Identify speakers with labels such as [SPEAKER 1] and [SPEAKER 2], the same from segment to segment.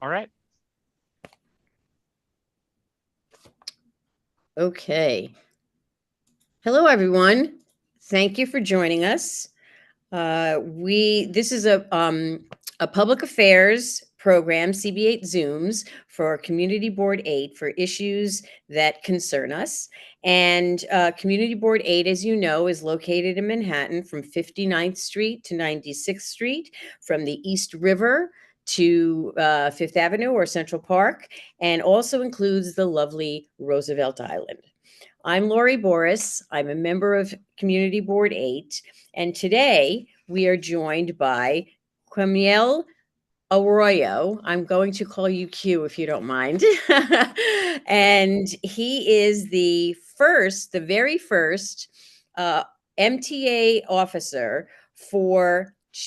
[SPEAKER 1] All right.
[SPEAKER 2] Okay. Hello, everyone. Thank you for joining us. This is a public affairs program, CB8 Zooms, for Community Board 8 for issues that concern us. And Community Board 8, as you know, is located in Manhattan from 59th Street to 96th Street, from the East River to Fifth Avenue or Central Park, and also includes the lovely Roosevelt Island. I'm Lori Boris. I'm a member of Community Board 8, and today we are joined by Quemuel Arroyo. I'm going to call you Q if you don't mind. And he is the very first uh, MTA officer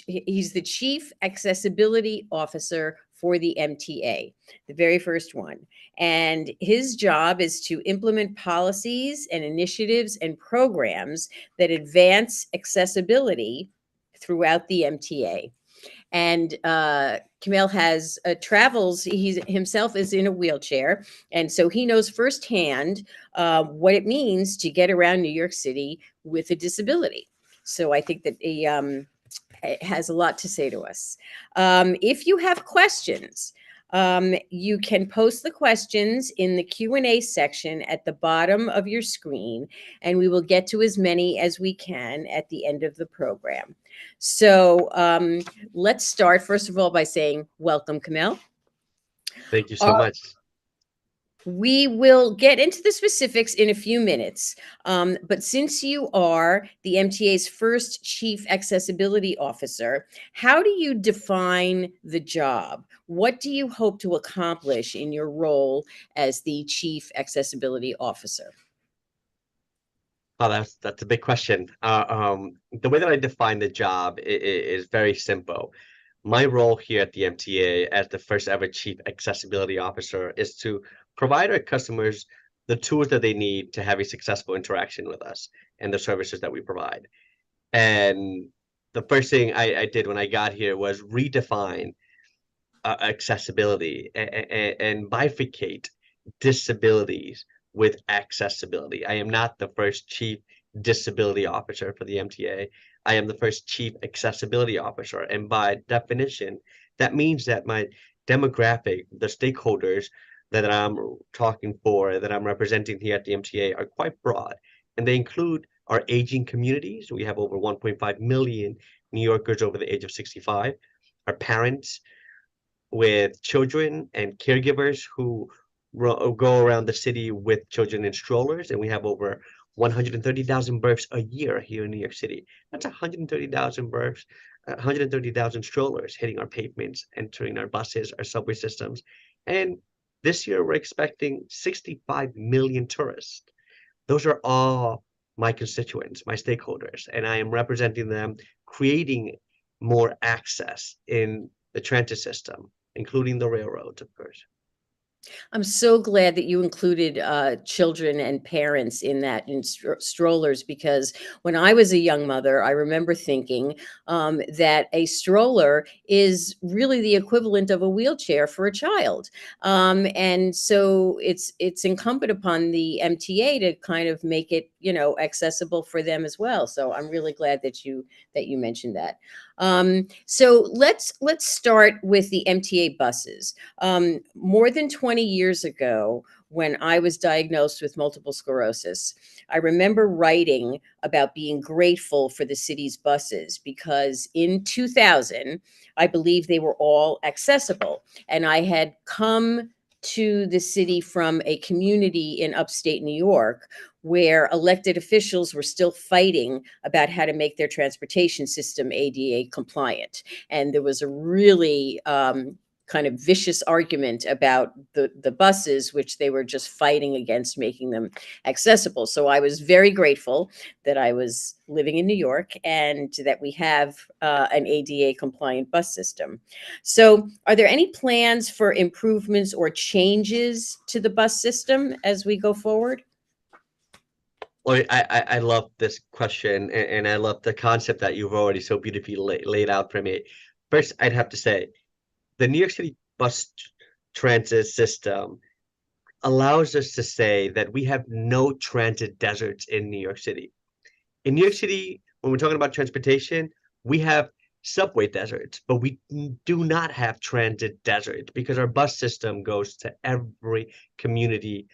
[SPEAKER 2] he's the Chief Accessibility Officer for the MTA, the very first one. And his job is to implement policies and initiatives and programs that advance accessibility throughout the MTA. And Camille has travels. He himself is in a wheelchair, and so he knows firsthand what it means to get around New York City with a disability. So I think that he has a lot to say to us. If you have questions, you can post the questions in the Q&A section at the bottom of your screen, and we will get to as many as we can at the end of the program. So let's start, first of all, by saying welcome, Camille.
[SPEAKER 3] Thank you so much.
[SPEAKER 2] We will get into the specifics in a few minutes. But since you are the MTA's first Chief Accessibility Officer, how do you define the job? What do you hope to accomplish in your role as the Chief Accessibility Officer?
[SPEAKER 3] Oh, that's a big question. The way that I define the job is very simple. My role here at the MTA as the first ever Chief Accessibility Officer is to provide our customers the tools that they need to have a successful interaction with us and the services that we provide. And the first thing I did when I got here was redefine accessibility and bifurcate disabilities with accessibility. I am not the first chief disability officer for the MTA. I am the first chief accessibility officer. And by definition, that means that my demographic, the stakeholders that I'm talking for, that I'm representing here at the MTA are quite broad. And they include our aging communities. We have over 1.5 million New Yorkers over the age of 65, our parents, with children and caregivers who go around the city with children in strollers, and we have over 130,000 births a year here in New York City. That's 130,000 births, 130,000 strollers hitting our pavements, entering our buses, our subway systems. And this year, we're expecting 65 million tourists. Those are all my constituents, my stakeholders, and I am representing them, creating more access in the transit system, including the railroads, of course.
[SPEAKER 2] I'm so glad that you included children and parents in that in strollers, because when I was a young mother, I remember thinking that a stroller is really the equivalent of a wheelchair for a child, and so it's incumbent upon the MTA to kind of make it, accessible for them as well. So I'm really glad that you mentioned that. So let's start with the MTA buses. More than 20 years ago, when I was diagnosed with multiple sclerosis, I remember writing about being grateful for the city's buses because in 2000, I believe they were all accessible. And I had come to the city from a community in upstate New York where elected officials were still fighting about how to make their transportation system ADA compliant. And there was a really kind of vicious argument about the buses, which they were just fighting against making them accessible. So I was very grateful that I was living in New York and that we have an ADA compliant bus system. So are there any plans for improvements or changes to the bus system as we go forward?
[SPEAKER 3] Well, I love this question, and I love the concept that you've already so beautifully laid out for me. First, I'd have to say the New York City bus transit system allows us to say that we have no transit deserts in New York City. In New York City, when we're talking about transportation, we have subway deserts, but we do not have transit deserts because our bus system goes to every community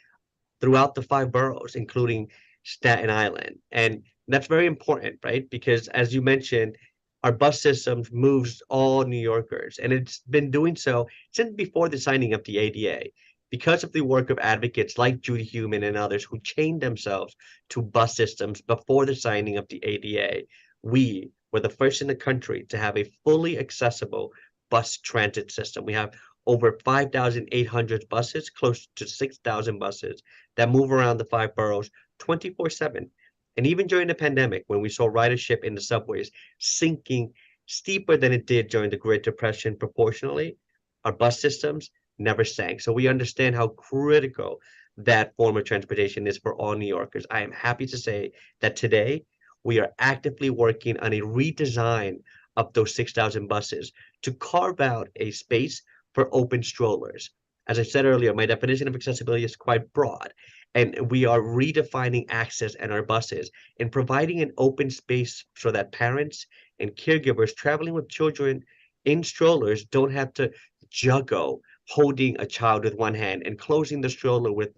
[SPEAKER 3] throughout the five boroughs, including Staten Island. And that's very important, right? Because as you mentioned, our bus system moves all New Yorkers, and it's been doing so since before the signing of the ADA. Because of the work of advocates like Judy Heumann and others who chained themselves to bus systems before the signing of the ADA, we were the first in the country to have a fully accessible bus transit system. We have over 5,800 buses, close to 6,000 buses that move around the five boroughs 24/7. And even during the pandemic, when we saw ridership in the subways sinking steeper than it did during the Great Depression proportionally, our bus systems never sank. So we understand how critical that form of transportation is for all New Yorkers. I am happy to say that today we are actively working on a redesign of those 6,000 buses to carve out a space for open strollers. As I said earlier, my definition of accessibility is quite broad, and we are redefining access in our buses and providing an open space so that parents and caregivers traveling with children in strollers don't have to juggle holding a child with one hand and closing the stroller with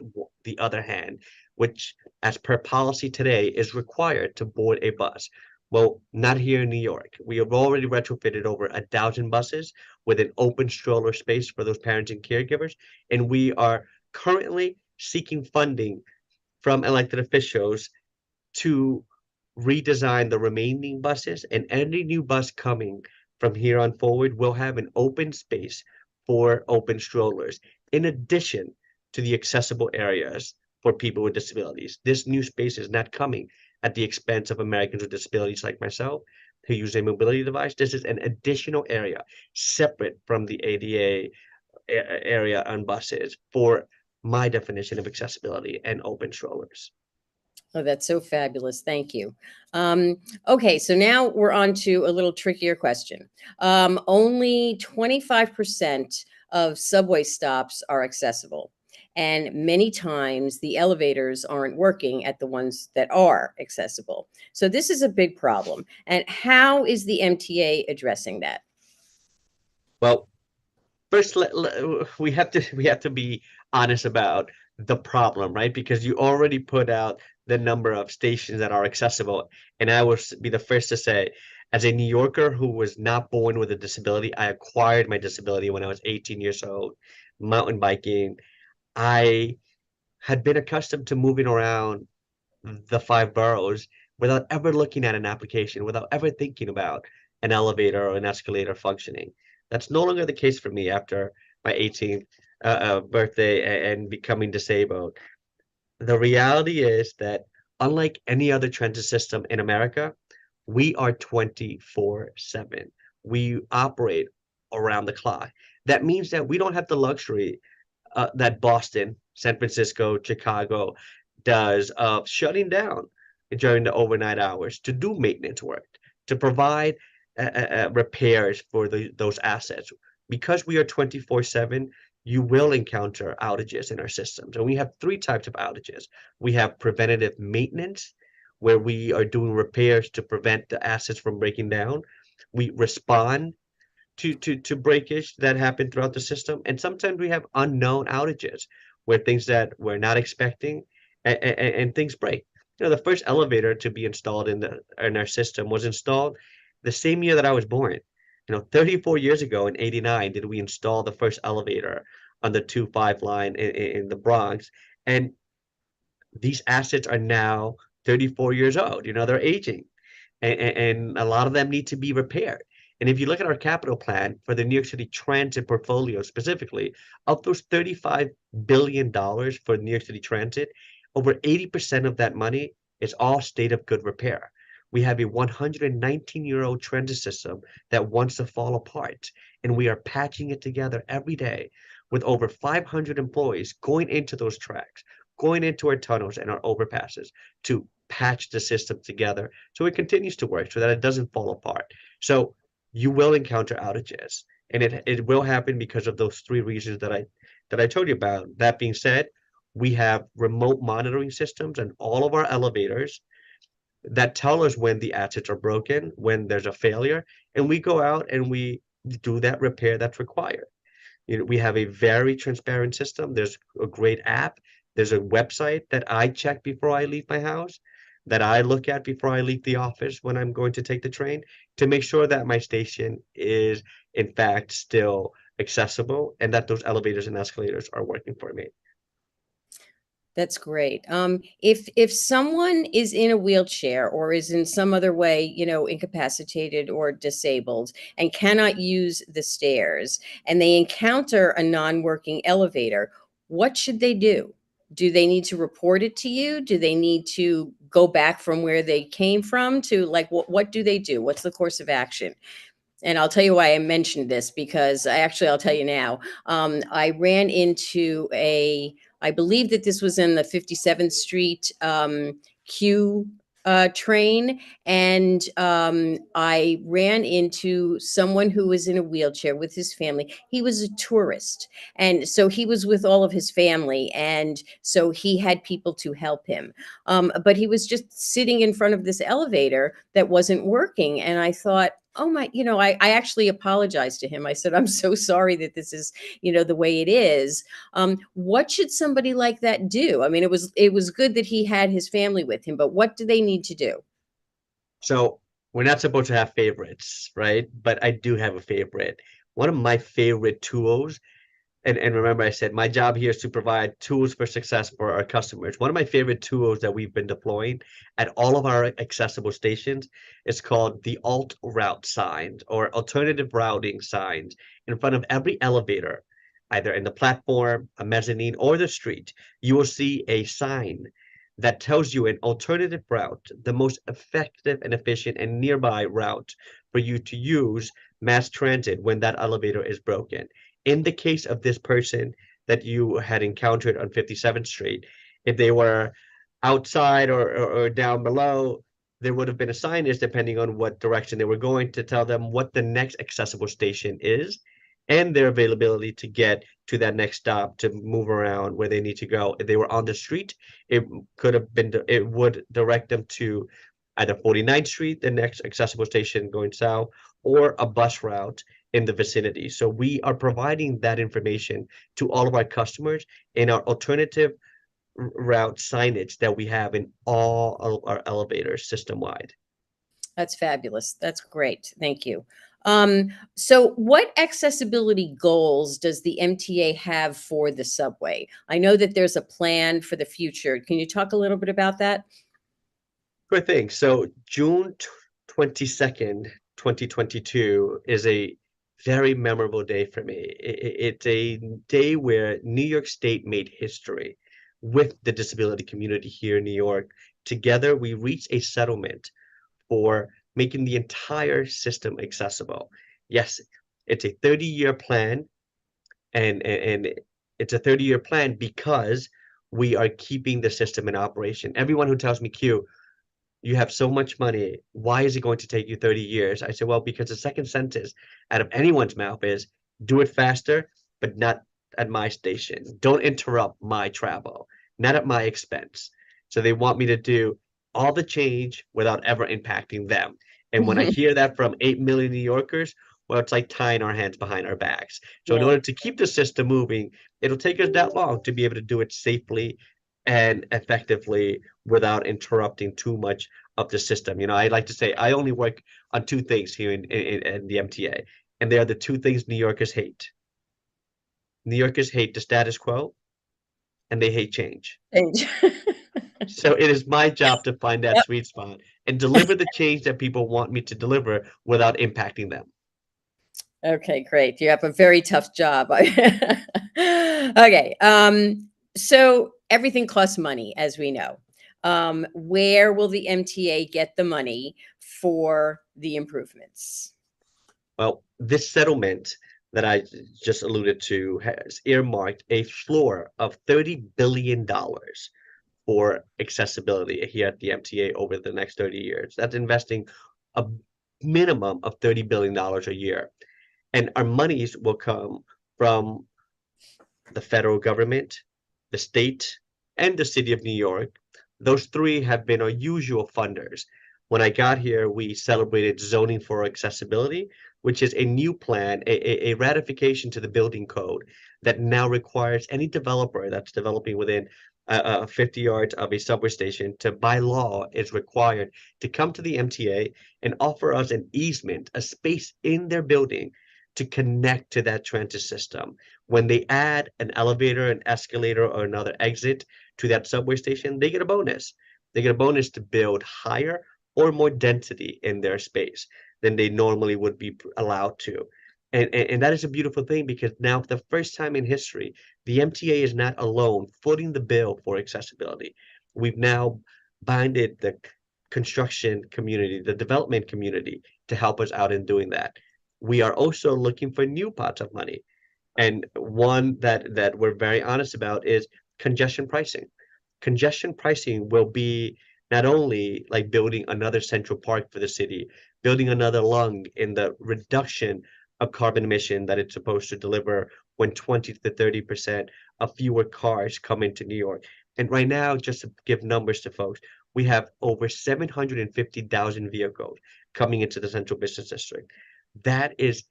[SPEAKER 3] the other hand, which, as per policy today, is required to board a bus. Well, not here in New York. We have already retrofitted over 1,000 buses with an open stroller space for those parents and caregivers, and we are currently seeking funding from elected officials to redesign the remaining buses, and any new bus coming from here on forward will have an open space for open strollers, in addition to the accessible areas for people with disabilities. This new space is not coming at the expense of Americans with disabilities like myself who use a mobility device. This is an additional area separate from the ADA area on buses for my definition of accessibility and open strollers.
[SPEAKER 2] Oh, that's so fabulous. Thank you. Okay, so now we're on to a little trickier question. Only 25% of subway stops are accessible, and many times the elevators aren't working at the ones that are accessible. So this is a big problem. And how is the MTA addressing that?
[SPEAKER 3] Well, first we have to be honest about the problem, right? Because you already put out the number of stations that are accessible, and I will be the first to say, as a New Yorker who was not born with a disability, I acquired my disability when I was 18 years old, mountain biking. I had been accustomed to moving around the five boroughs without ever looking at an application, without ever thinking about an elevator or an escalator functioning. That's no longer the case for me after my 18th birthday and becoming disabled. The reality is that unlike any other transit system in America, we are 24/7. We operate around the clock. That means that we don't have the luxury that Boston, San Francisco, Chicago does of shutting down during the overnight hours to do maintenance work, to provide repairs for those assets. Because we are 24/7, you will encounter outages in our systems. And we have three types of outages. We have preventative maintenance, where we are doing repairs to prevent the assets from breaking down. We respond to breakage that happen throughout the system. And sometimes we have unknown outages where things that we're not expecting and things break. You know, the first elevator to be installed in our system was installed the same year that I was born. You know, 34 years ago in 89 did we install the first elevator on the 2-5 line in the Bronx. And these assets are now 34 years old. You know, they're aging and a lot of them need to be repaired. And if you look at our capital plan for the New York City transit portfolio specifically, of those $35 billion for New York City transit, over 80% of that money is all state of good repair. We have a 119-year-old transit system that wants to fall apart, and we are patching it together every day with over 500 employees going into those tracks, going into our tunnels and our overpasses to patch the system together so it continues to work so that it doesn't fall apart. So you will encounter outages. And it will happen because of those three reasons that I told you about. That being said, we have remote monitoring systems in all of our elevators that tell us when the assets are broken, when there's a failure, and we go out and we do that repair that's required. We have a very transparent system. There's a great app. There's a website that I check before I leave my house, that I look at before I leave the office when I'm going to take the train to make sure that my station is, in fact, still accessible and that those elevators and escalators are working for me.
[SPEAKER 2] That's great. If someone is in a wheelchair or is in some other way, incapacitated or disabled and cannot use the stairs, and they encounter a non-working elevator, what should they do? Do they need to report it to you? Do they need to go back from where they came from to, like, what do they do? What's the course of action? And I'll tell you why I mentioned this, because I'll tell you now. I ran into I believe that this was in the 57th Street Q train, and I ran into someone who was in a wheelchair with his family. He was a tourist, and so he was with all of his family, and so he had people to help him. But he was just sitting in front of this elevator that wasn't working, and I thought, oh my, I actually apologized to him. I said, I'm so sorry that this is, the way it is. What should somebody like that do? I mean, it was good that he had his family with him, but what do they need to do?
[SPEAKER 3] So we're not supposed to have favorites, right? But I do have a favorite. One of my favorite tools, and remember I said my job here is to provide tools for success for our customers. One of my favorite tools that we've been deploying at all of our accessible stations is called the alt route signs, or alternative routing signs, in front of every elevator, either in the platform, a mezzanine, or the street. You will see a sign that tells you an alternative route, the most effective and efficient and nearby route for you to use mass transit when that elevator is broken. In the case of this person that you had encountered on 57th Street, if they were outside or down below, there would have been a signage depending on what direction they were going to tell them what the next accessible station is and their availability to get to that next stop to move around where they need to go. If they were on the street, it would direct them to either 49th Street, the next accessible station going south, or a bus route in the vicinity. So we are providing that information to all of our customers in our alternative route signage that we have in all of our elevators system wide.
[SPEAKER 2] That's fabulous. That's great. Thank you. So what accessibility goals does the MTA have for the subway? I know that there's a plan for the future. Can you talk a little bit about that?
[SPEAKER 3] Good thing. So June 22nd, 2022 is a very memorable day for me. It's a day where New York State made history with the disability community here in New York. Together, we reached a settlement for making the entire system accessible. Yes, it's a 30-year plan, and it's a 30-year plan because we are keeping the system in operation. Everyone who tells me, Q, you have so much money. Why is it going to take you 30 years? I said, well, because the second sentence out of anyone's mouth is do it faster, but not at my station. Don't interrupt my travel, not at my expense. So they want me to do all the change without ever impacting them. And when I hear that from 8 million New Yorkers, well, it's like tying our hands behind our backs. So in
[SPEAKER 2] Yeah.
[SPEAKER 3] order to keep the system moving, it'll take us that long to be able to do it safely and effectively without interrupting too much of the system. I like to say I only work on two things here in the MTA, and they are the two things New Yorkers hate. New Yorkers hate the status quo, and they hate change.
[SPEAKER 2] Age.
[SPEAKER 3] So it is my job to find that
[SPEAKER 2] Yep.
[SPEAKER 3] sweet spot and deliver the change that people want me to deliver without impacting them.
[SPEAKER 2] Okay, great. You have a very tough job. Okay. So everything costs money, as we know. Where will the MTA get the money for the improvements?
[SPEAKER 3] Well, this settlement that I just alluded to has earmarked a floor of $30 billion for accessibility here at the MTA over the next 30 years. That's investing a minimum of $30 billion a year. And our monies will come from the federal government, the state, and the city of New York. Those three have been our usual funders. When I got here, we celebrated zoning for accessibility, which is a new plan, a ratification to the building code that now requires any developer that's developing within 50 yards of a subway station to, by law, is required to come to the MTA and offer us an easement, a space in their building to connect to that transit system. When they add an elevator, an escalator, or another exit to that subway station, they get a bonus. They get a bonus to build higher or more density in their space than they normally would be allowed to. And that is a beautiful thing because now, for the first time in history, the MTA is not alone footing the bill for accessibility. We've now binded the construction community, the development community, to help us out in doing that. We are also looking for new pots of money. And one that we're very honest about is congestion pricing. Congestion pricing will be not only like building another central park for the city, building another lung in the reduction of carbon emission that it's supposed to deliver when 20 to 30% of fewer cars come into New York. And right now, just to give numbers to folks, we have over 750,000 vehicles coming into the central business district. That is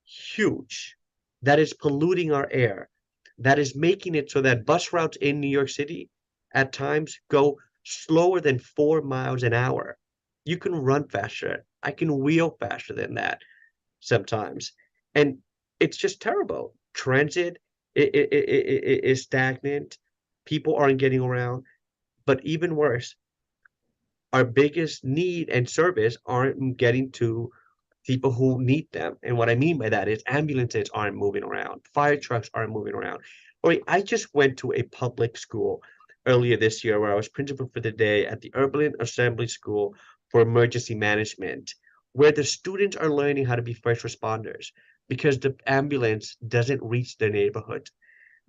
[SPEAKER 3] huge. That is polluting our air. That is making it so that bus routes in New York City at times go slower than 4 miles an hour. You can run faster. I can wheel faster than that sometimes. And it's just terrible. Transit is stagnant. People aren't getting around. But even worse, our biggest need and service aren't getting to people who need them. And what I mean by that is ambulances aren't moving around, fire trucks aren't moving around. Or I just went to a public school earlier this year where I was principal for the day at the Urban Assembly School for Emergency Management, where the students are learning how to be first responders because the ambulance doesn't reach their neighborhood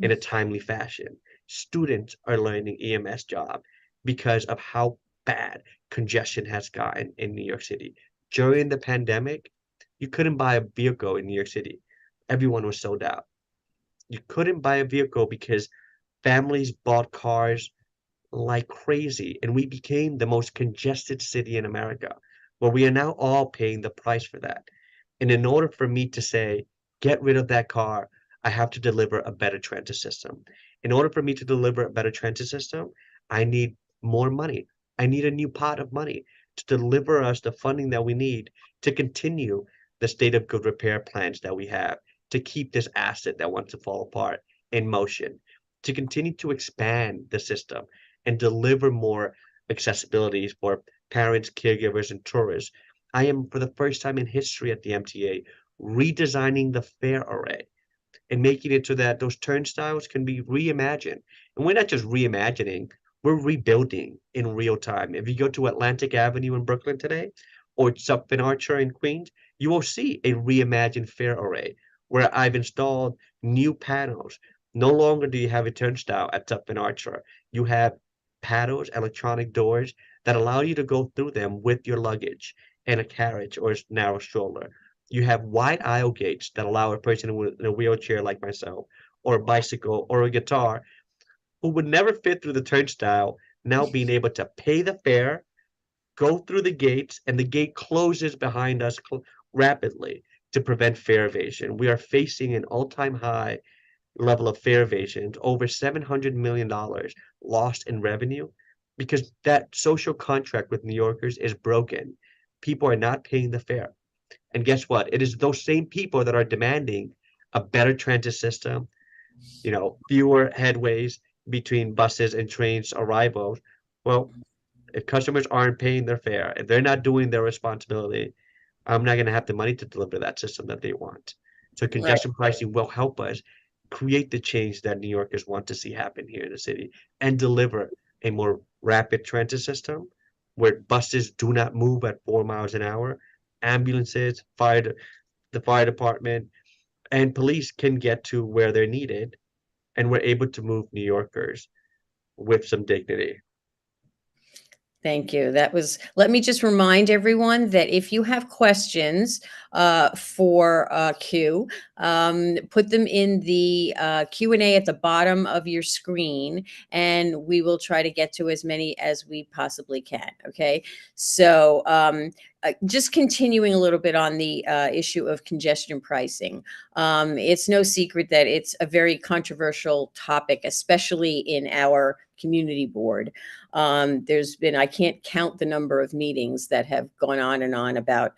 [SPEAKER 3] in a timely fashion. Students are learning EMS job because of how bad congestion has gotten in New York City. During the pandemic, you couldn't buy a vehicle in New York City. Everyone was sold out. You couldn't buy a vehicle because families bought cars like crazy, and we became the most congested city in America, where we are now all paying the price for that. And in order for me to say, get rid of that car, I have to deliver a better transit system. In order for me to deliver a better transit system, I need more money. I need a new pot of money to deliver us the funding that we need to continue the state of good repair plans that we have, to keep this asset that wants to fall apart in motion, to continue to expand the system and deliver more accessibilities for parents, caregivers, and tourists. I am, for the first time in history at the MTA, redesigning the fare array and making it so that those turnstiles can be reimagined. And we're not just reimagining, we're rebuilding in real time. If you go to Atlantic Avenue in Brooklyn today, or Sutphin Archer in Queens, you will see a reimagined fare array where I've installed new panels. No longer do you have a turnstile at Sutphin Archer. You have paddles, electronic doors that allow you to go through them with your luggage in a carriage or a narrow stroller. You have wide aisle gates that allow a person in a wheelchair like myself, or a bicycle, or a guitar, who would never fit through the turnstile, now being able to pay the fare, go through the gates, and the gate closes behind us rapidly to prevent fare evasion. We are facing an all-time high level of fare evasion, over $700 million lost in revenue, because that social contract with New Yorkers is broken. People are not paying the fare. And guess what? It is those same people that are demanding a better transit system, fewer headways between buses and trains arrivals. Well, if customers aren't paying their fare, if they're not doing their responsibility, I'm not going to have the money to deliver that system that they want. So
[SPEAKER 2] Right.
[SPEAKER 3] congestion pricing will help us create the change that New Yorkers want to see happen here in the city and deliver a more rapid transit system where buses do not move at 4 miles an hour, ambulances, the fire department, and police can get to where they're needed, and we're able to move New Yorkers with some dignity.
[SPEAKER 2] Thank you. That was, let me just remind everyone that if you have questions for Q, put them in the Q&A at the bottom of your screen, and we will try to get to as many as we possibly can. Okay. So just continuing a little bit on the issue of congestion pricing. It's no secret that it's a very controversial topic, especially in our community board. There's been, I can't count the number of meetings that have gone on and on about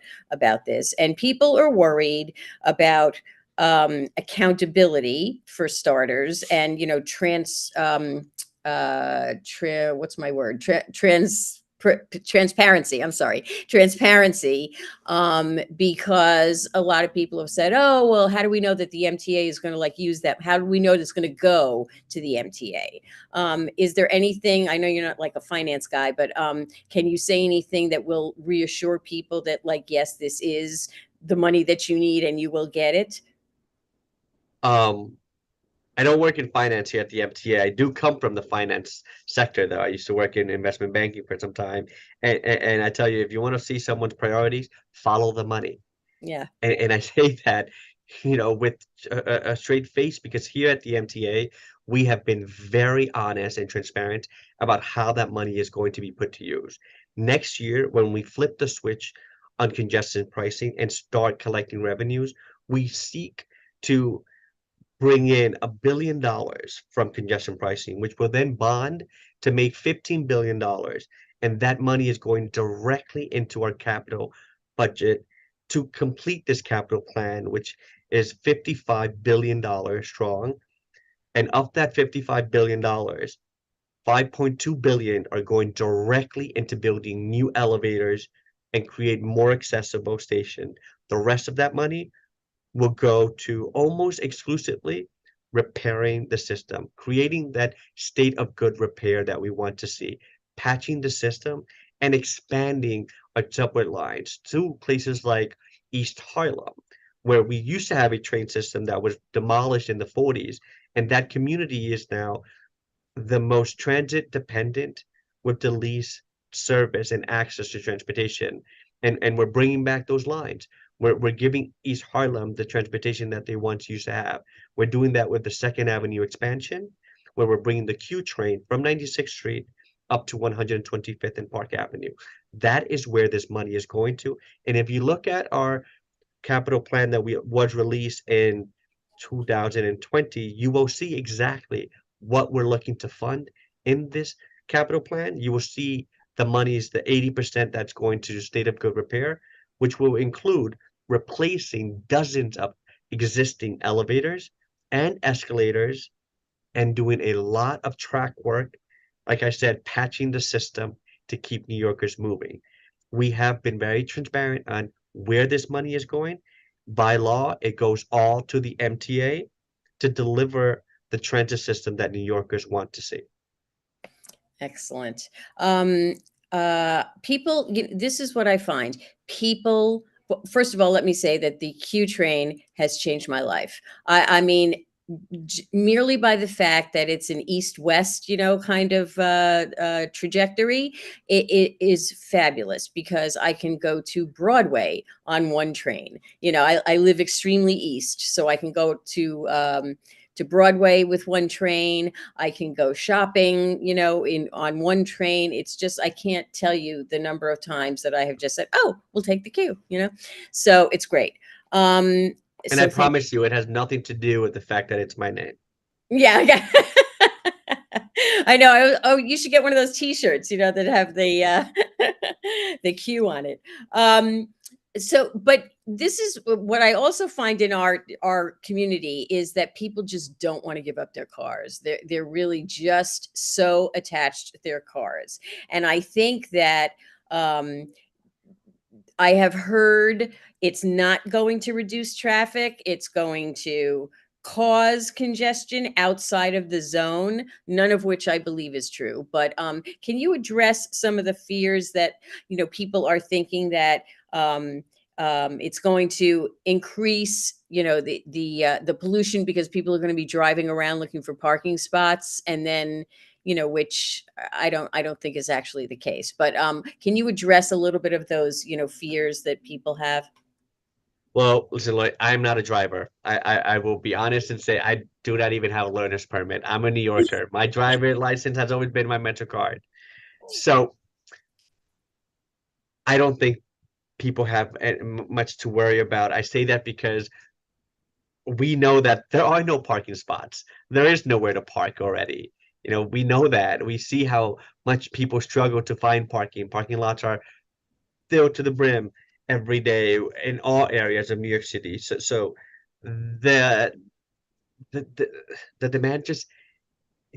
[SPEAKER 2] this, and people are worried about accountability for starters, and what's my word, transparency. I'm sorry, transparency, because a lot of people have said, "Oh, well, how do we know that the MTA is going to like use that? How do we know it's going to go to the MTA?" Is there anything? I know you're not like a finance guy, but can you say anything that will reassure people that, like, yes, this is the money that you need and you will get it?
[SPEAKER 3] Um, I don't work in finance here at the MTA. I do come from the finance sector, though. I used to work in investment banking for some time. And I tell you, if you want to see someone's priorities, follow the money.
[SPEAKER 2] Yeah.
[SPEAKER 3] And I say that, with a straight face, because here at the MTA, we have been very honest and transparent about how that money is going to be put to use. Next year, when we flip the switch on congestion pricing and start collecting revenues, we seek to bring in $1 billion from congestion pricing, which will then bond to make $15 billion. And that money is going directly into our capital budget to complete this capital plan, which is $55 billion strong. And of that $55 billion, 5.2 billion are going directly into building new elevators and create more accessible station. The rest of that money will go to almost exclusively repairing the system, creating that state of good repair that we want to see, patching the system, and expanding our subway lines to places like East Harlem, where we used to have a train system that was demolished in the 40s. And that community is now the most transit dependent with the least service and access to transportation. And we're bringing back those lines. We're giving East Harlem the transportation that they once used to have. We're doing that with the Second Avenue expansion, where we're bringing the Q train from 96th Street up to 125th and Park Avenue. That is where this money is going to. And if you look at our capital plan that was released in 2020, you will see exactly what we're looking to fund in this capital plan. You will see the money is the 80% that's going to state of good repair, which will include replacing dozens of existing elevators and escalators and doing a lot of track work. Like I said, patching the system to keep New Yorkers moving. We have been very transparent on where this money is going. By law, it goes all to the MTA to deliver the transit system that New Yorkers want to see.
[SPEAKER 2] Excellent. People, this is what I find. People, well, first of all, let me say that the Q train has changed my life. I mean, merely by the fact that it's an east-west, kind of trajectory, it is fabulous because I can go to Broadway on one train. I live extremely east, so I can go to Broadway with one train. I can go shopping, in on one train. It's just, I can't tell you the number of times that I have just said, "Oh, we'll take the Q." So it's great. Um,
[SPEAKER 3] And I
[SPEAKER 2] so thank
[SPEAKER 3] promise you, it has nothing to do with the fact that it's my name.
[SPEAKER 2] Yeah, yeah. I know. Oh, you should get one of those T-shirts, that have the the Q on it. But this is what I also find in our community is that people just don't want to give up their cars. They're really just so attached to their cars, and I think that I have heard it's not going to reduce traffic. It's going to cause congestion outside of the zone, none of which I believe is true. But can you address some of the fears that people are thinking that it's going to increase, the pollution because people are going to be driving around looking for parking spots, and then which I don't think is actually the case. But can you address a little bit of those, fears that people have?
[SPEAKER 3] Well, listen, Lloyd, I'm not a driver. I will be honest and say I do not even have a learner's permit. I'm a New Yorker. My driver license has always been my Metro card. So I don't think people have much to worry about. I say that because we know that there are no parking spots. There is nowhere to park already. We know that. We see how much people struggle to find parking. Parking lots are filled to the brim every day in all areas of New York City. So the the the demand just,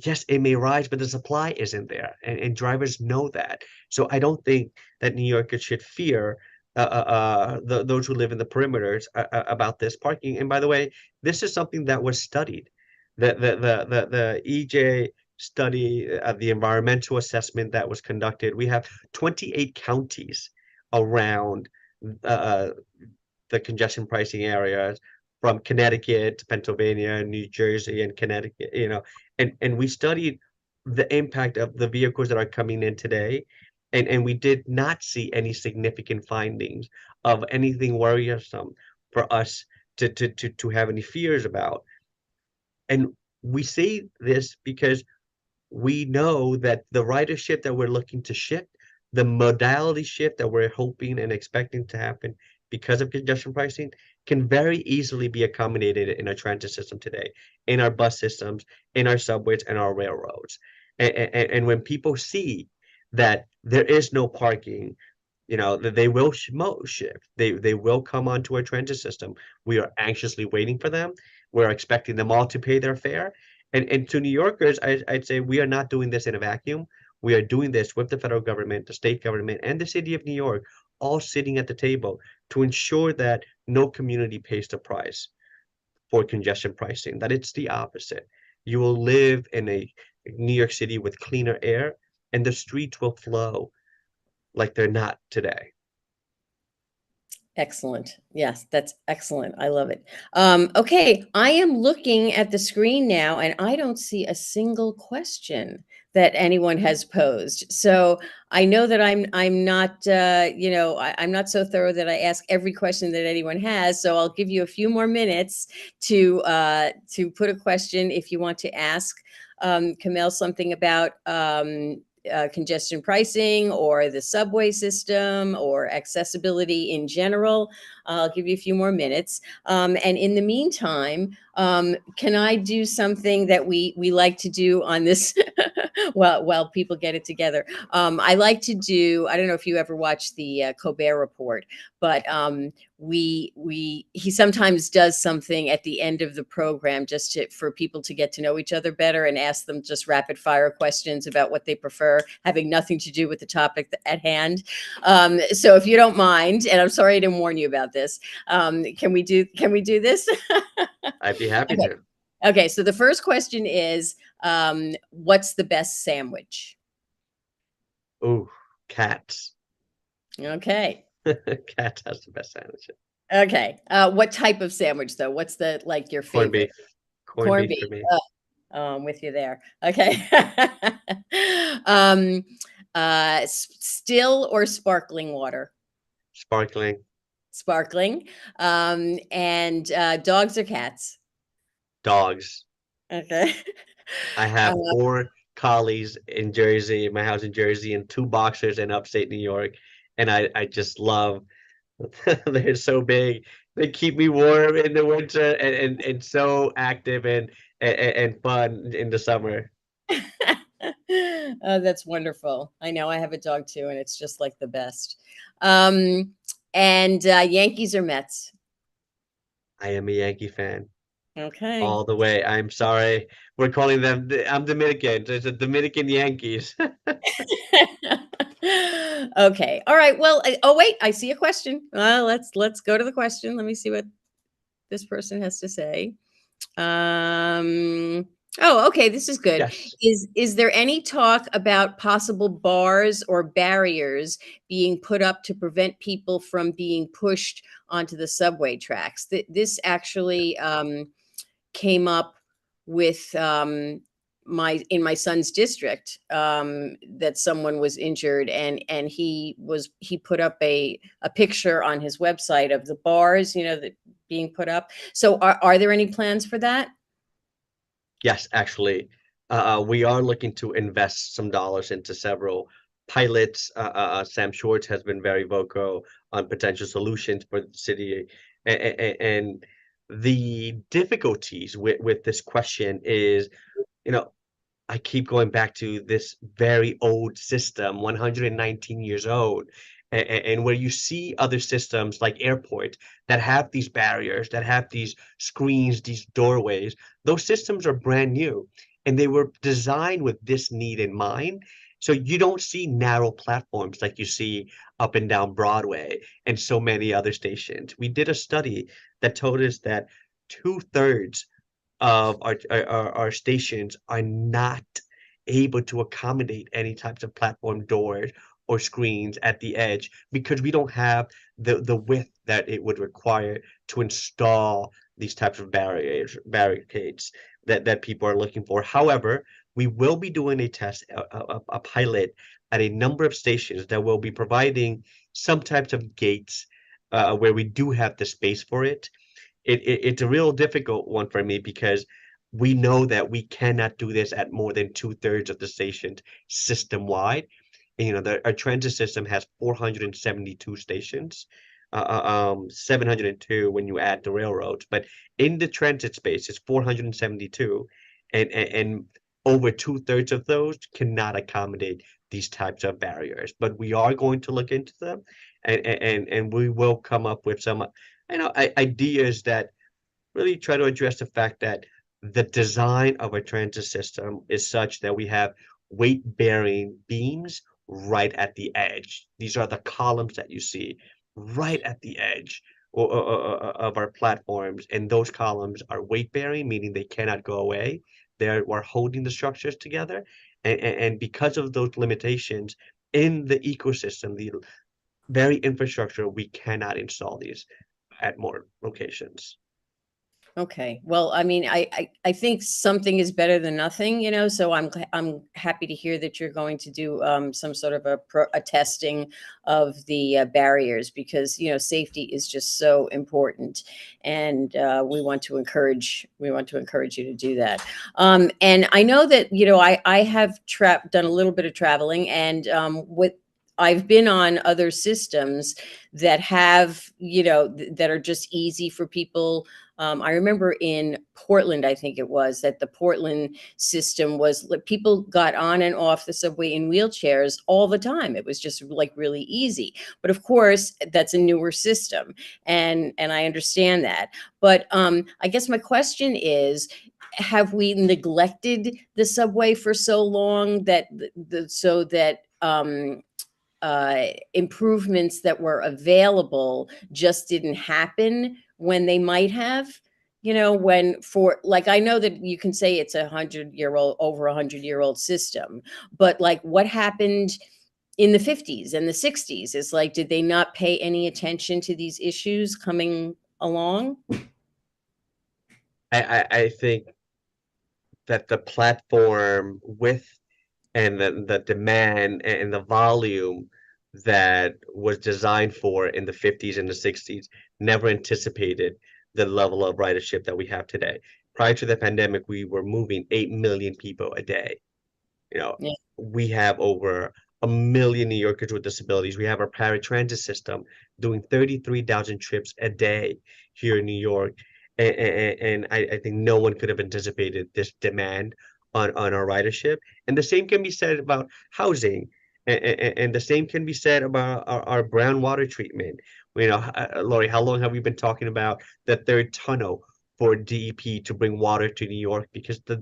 [SPEAKER 3] yes, it may rise, but the supply isn't there, and drivers know that. So I don't think that New Yorkers should fear those who live in the perimeters about this parking. And by the way, this is something that was studied. The EJ study, the environmental assessment that was conducted. We have 28 counties around uh, the congestion pricing areas, from Connecticut to Pennsylvania, New Jersey, and Connecticut, and we studied the impact of the vehicles that are coming in today, and we did not see any significant findings of anything worrisome for us to have any fears about. And we say this because we know that the ridership that we're looking to shift, the modality shift that we're hoping and expecting to happen because of congestion pricing, can very easily be accommodated in our transit system today, in our bus systems, in our subways, and our railroads. And when people see that there is no parking, that they will shift. They will come onto our transit system. We are anxiously waiting for them. We're expecting them all to pay their fare. And to New Yorkers, I'd say we are not doing this in a vacuum. We are doing this with the federal government, the state government, and the city of New York, all sitting at the table to ensure that no community pays the price for congestion pricing, that it's the opposite. You will live in a New York City with cleaner air, and the streets will flow like they're not today.
[SPEAKER 2] Excellent. Yes, that's excellent. I love it. Okay, I am looking at the screen now, and I don't see a single question that anyone has posed. So I know that I'm not I'm not so thorough that I ask every question that anyone has. So I'll give you a few more minutes to put a question if you want to ask Quemuel something about congestion pricing or the subway system or accessibility in general. I'll give you a few more minutes. And in the meantime, can I do something that we like to do on this while people get it together? I like to do, I don't know if you ever watched the Colbert Report, but he sometimes does something at the end of the program just for people to get to know each other better and ask them just rapid fire questions about what they prefer, having nothing to do with the topic at hand. So if you don't mind, and I'm sorry I didn't warn you about this, can we do this?
[SPEAKER 3] I'd be happy
[SPEAKER 2] Okay.
[SPEAKER 3] to.
[SPEAKER 2] Okay. So the first question is, what's the best sandwich?
[SPEAKER 3] Ooh, cats.
[SPEAKER 2] Okay.
[SPEAKER 3] Cats has the best sandwiches.
[SPEAKER 2] Okay. What type of sandwich though? What's like your
[SPEAKER 3] Corned
[SPEAKER 2] favorite?
[SPEAKER 3] beef. Corned
[SPEAKER 2] Corned
[SPEAKER 3] beef
[SPEAKER 2] beef.
[SPEAKER 3] for me.
[SPEAKER 2] Oh, I'm with you there. Okay. um, Still or sparkling water?
[SPEAKER 3] Sparkling.
[SPEAKER 2] Sparkling. And dogs or cats?
[SPEAKER 3] Dogs.
[SPEAKER 2] Okay.
[SPEAKER 3] I
[SPEAKER 2] Uh,
[SPEAKER 3] have four collies in Jersey, in my house in Jersey, and two boxers in upstate New York. And I just love, they're so big. They keep me warm in the winter, and so active and fun in the summer.
[SPEAKER 2] oh, that's wonderful. I know I have a dog too, and it's just like the best. Um, and Yankees or Mets?
[SPEAKER 3] I am a Yankee fan
[SPEAKER 2] Okay.
[SPEAKER 3] all the way. I'm sorry. We're calling them, I'm Dominican. So it's a Dominican Yankees.
[SPEAKER 2] Okay. All right. Well, oh wait, I see a question. Let's go to the question. Let me see what this person has to say. Oh, okay, this is good.
[SPEAKER 3] Yes.
[SPEAKER 2] Is there any talk about possible bars or barriers being put up to prevent people from being pushed onto the subway tracks? This actually came up with my son's district, that someone was injured, and he put up a picture on his website of the bars, that being put up. So are there any plans for that?
[SPEAKER 3] Yes, actually, we are looking to invest some dollars into several pilots. Sam Schwartz has been very vocal on potential solutions for the city, and the difficulties with this question is, you know, I keep going back to this very old system, 119 years old, and where you see other systems like airport that have these barriers, that have these screens, these doorways. Those systems are brand new, and they were designed with this need in mind. So you don't see narrow platforms like you see up and down Broadway and so many other stations. We did a study that told us that two-thirds of our stations are not able to accommodate any types of platform doors or screens at the edge because we don't have the width that it would require to install these types of barricades that people are looking for. However, we will be doing a test, a pilot at a number of stations that will be providing some types of gates where we do have the space for it. It's a real difficult one for me because we know that we cannot do this at more than two-thirds of the stations system wide. And, our transit system has 472 stations, 702 when you add the railroads. But in the transit space, it's 472, and over two-thirds of those cannot accommodate these types of barriers. But we are going to look into them, and we will come up with some ideas that really try to address the fact that the design of a transit system is such that we have weight-bearing beams right at the edge. These are the columns that you see right at the edge of our platforms, and those columns are weight-bearing, meaning they cannot go away. We're holding the structures together, and because of those limitations in the ecosystem, the very infrastructure, we cannot install these at more locations.
[SPEAKER 2] Okay. Well, I mean, I think something is better than nothing, so I'm happy to hear that you're going to do some sort of a testing of the barriers, because safety is just so important, and we want to encourage you to do that. And I know that I have done a little bit of traveling, and with I've been on other systems that have, that are just easy for people. I remember in Portland, I think it was, that the Portland system was like people got on and off the subway in wheelchairs all the time. It was just like really easy. But of course, that's a newer system, and I understand that. But I guess my question is, have we neglected the subway for so long that so that improvements that were available just didn't happen when they might have? When for like, I know that you can say it's 100-year-old, over 100-year-old system, but like what happened in the 50s and the 60s is like, did they not pay any attention to these issues coming along?
[SPEAKER 3] I think that the platform width and the demand and the volume that was designed for in the 50s and the 60s never anticipated the level of ridership that we have today. Prior to the pandemic, we were moving 8 million people a day. You know,
[SPEAKER 2] Yeah.
[SPEAKER 3] we have over a million New Yorkers with disabilities. We have our paratransit system doing 33,000 trips a day here in New York. And I think no one could have anticipated this demand on our ridership. And the same can be said about housing. And the same can be said about our brown water treatment. Lori, how long have we been talking about the third tunnel for DEP to bring water to New York? Because the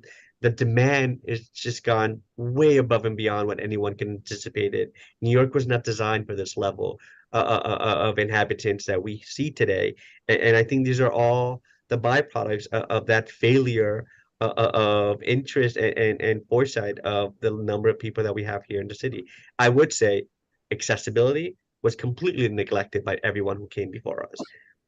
[SPEAKER 3] demand is just gone way above and beyond what anyone can anticipate it. New York was not designed for this level of inhabitants that we see today, and I think these are all the byproducts of that failure of interest and foresight of the number of people that we have here in the city. I would say accessibility was completely neglected by everyone who came before us.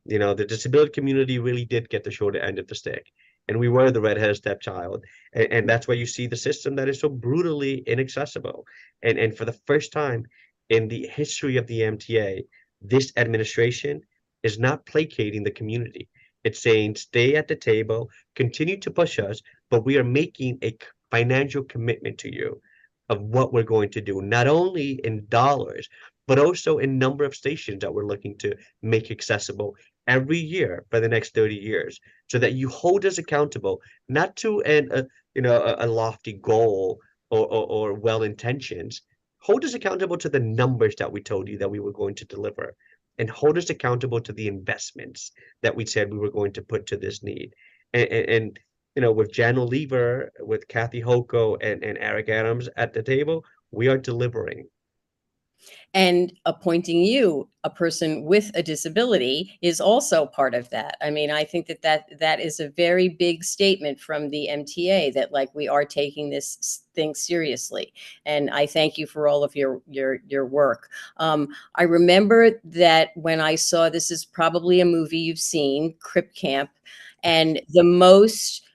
[SPEAKER 3] The disability community really did get the short end of the stick, and we were the redheaded stepchild. And that's why you see the system that is so brutally inaccessible. And for the first time in the history of the MTA, this administration is not placating the community. It's saying, stay at the table, continue to push us, but we are making a financial commitment to you of what we're going to do, not only in dollars, but also in number of stations that we're looking to make accessible every year for the next 30 years, so that you hold us accountable, not to a lofty goal or well intentions. Hold us accountable to the numbers that we told you that we were going to deliver, and hold us accountable to the investments that we said we were going to put to this need. And with Jan Oliver, with Kathy Hochul, and Eric Adams at the table, we are delivering.
[SPEAKER 2] And appointing you, a person with a disability, is also part of that. I mean, I think that is a very big statement from the MTA, that like we are taking this thing seriously. And I thank you for all of your work. I remember that when I saw, this is probably a movie you've seen, Crip Camp, and the most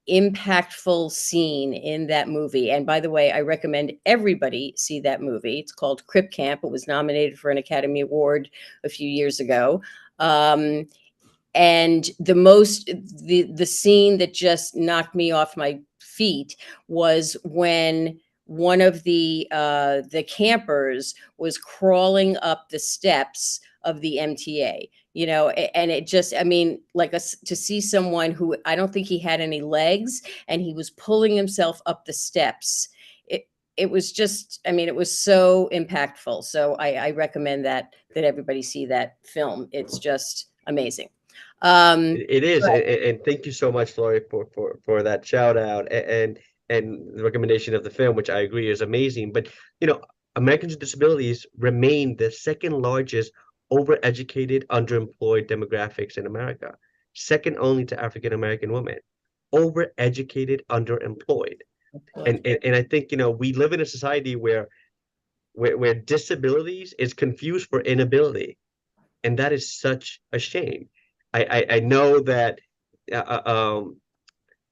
[SPEAKER 2] impactful scene in that movie. And by the way, I recommend everybody see that movie. It's called Crip Camp. It was nominated for an Academy Award a few years ago. And the scene that just knocked me off my feet was when one of the campers was crawling up the steps of the MTA, and it just, I mean, like to see someone who, I don't think he had any legs, and he was pulling himself up the steps. It was just, I mean, it was so impactful. So I recommend that everybody see that film. It's just amazing.
[SPEAKER 3] It is, and thank you so much, Lori, for that shout out and the recommendation of the film, which I agree is amazing. But Americans with disabilities remain the second largest overeducated, underemployed demographics in America, second only to African American women. Overeducated, underemployed, and I think we live in a society where disabilities is confused for inability, and that is such a shame. I know that uh, uh, um,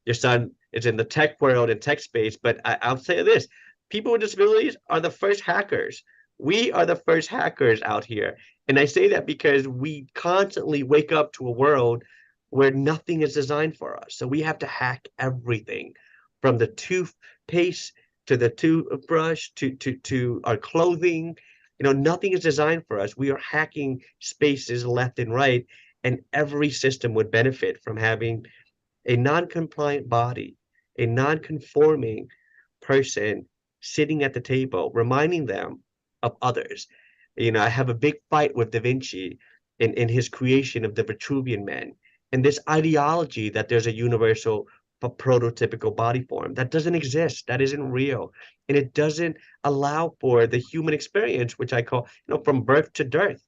[SPEAKER 3] your son is in the tech world and tech space, but I'll say this: people with disabilities are the first hackers. We are the first hackers out here, and I say that because we constantly wake up to a world where nothing is designed for us. So we have to hack everything, from the toothpaste to the toothbrush to our clothing. Nothing is designed for us. We are hacking spaces left and right, and every system would benefit from having a non-compliant body, a non-conforming person sitting at the table, reminding them of others. I have a big fight with Da Vinci in his creation of the Vitruvian Men, and this ideology that there's a universal prototypical body form that doesn't exist, that isn't real, and it doesn't allow for the human experience, which I call, from birth to death,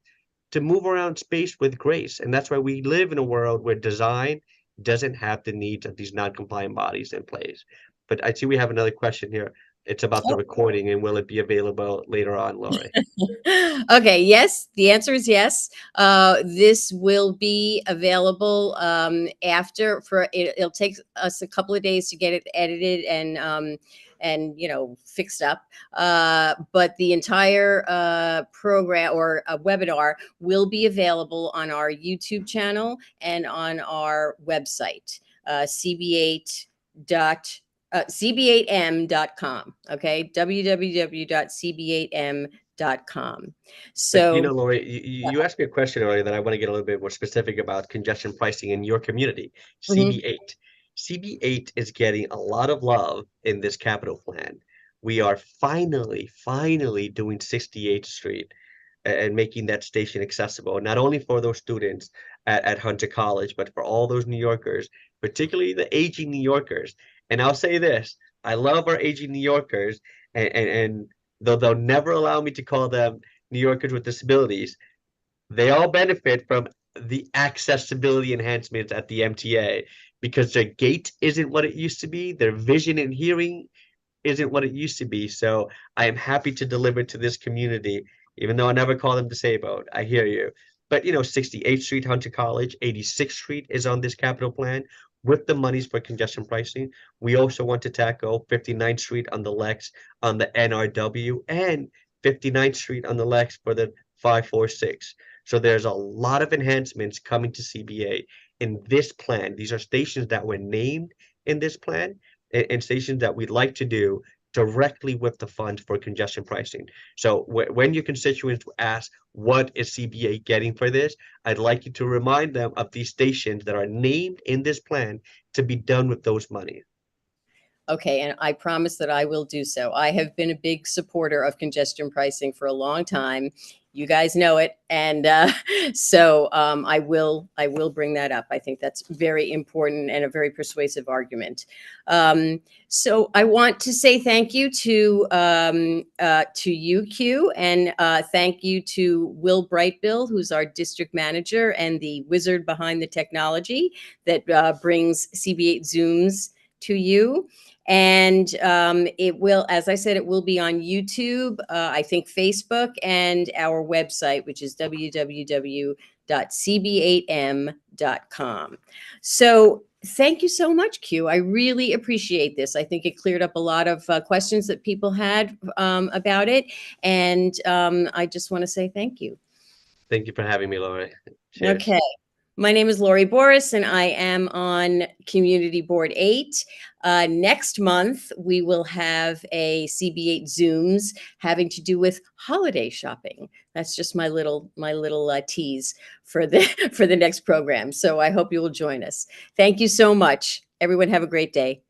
[SPEAKER 3] to move around space with grace. And that's why we live in a world where design doesn't have the needs of these non-compliant bodies in place. But I see we have another question here. It's about the recording, and will it be available later on, Lori?
[SPEAKER 2] Okay, yes, the answer is yes. This will be available after, it'll take us a couple of days to get it edited and fixed up. But the entire program or webinar will be available on our YouTube channel and on our website, CB8 dot cb8m.com. Okay, www.cb8m.com.
[SPEAKER 3] But
[SPEAKER 2] So,
[SPEAKER 3] Lori, you asked me a question earlier that I want to get a little bit more specific about congestion pricing in your community.
[SPEAKER 2] mhm.
[SPEAKER 3] CB8. CB8 is getting a lot of love in this capital plan. We are finally doing 68th Street and making that station accessible, not only for those students at Hunter College, but for all those New Yorkers, particularly the aging New Yorkers. And I'll say this: I love our aging New Yorkers, and though they'll never allow me to call them New Yorkers with disabilities, they all benefit from the accessibility enhancements at the MTA, because their gait isn't what it used to be, their vision and hearing isn't what it used to be. So I am happy to deliver to this community, even though I never call them disabled. I hear you. But 68th Street, Hunter College, 86th Street is on this capital plan. with the monies for congestion pricing, we also want to tackle 59th Street on the Lex on the NRW and 59th Street on the Lex for the 546. So there's a lot of enhancements coming to CB8 in this plan. These are stations that were named in this plan and stations that we'd like to do directly with the funds for congestion pricing. So when your constituents ask, what is CB8 getting for this? I'd like you to remind them of these stations that are named in this plan to be done with those money.
[SPEAKER 2] Okay, and I promise that I will do so. I have been a big supporter of congestion pricing for a long time. You guys know it, and so I will bring that up. I think that's very important and a very persuasive argument. So I want to say thank you to you, Q, and thank you to Will Brightbill, who's our district manager and the wizard behind the technology that brings CB8 Zooms to you. And it will, as I said, it will be on YouTube, I think Facebook, and our website, which is www.cb8m.com. So thank you so much, Q. I really appreciate this. I think it cleared up a lot of questions that people had about it. And I just want to say thank you.
[SPEAKER 3] Thank you for having me, Laura. Cheers.
[SPEAKER 2] Okay. My name is Lori Boris, and I am on Community Board 8. Next month, we will have a CB8 Zooms having to do with holiday shopping. That's just my little tease for the for the next program. So I hope you will join us. Thank you so much. Everyone have a great day.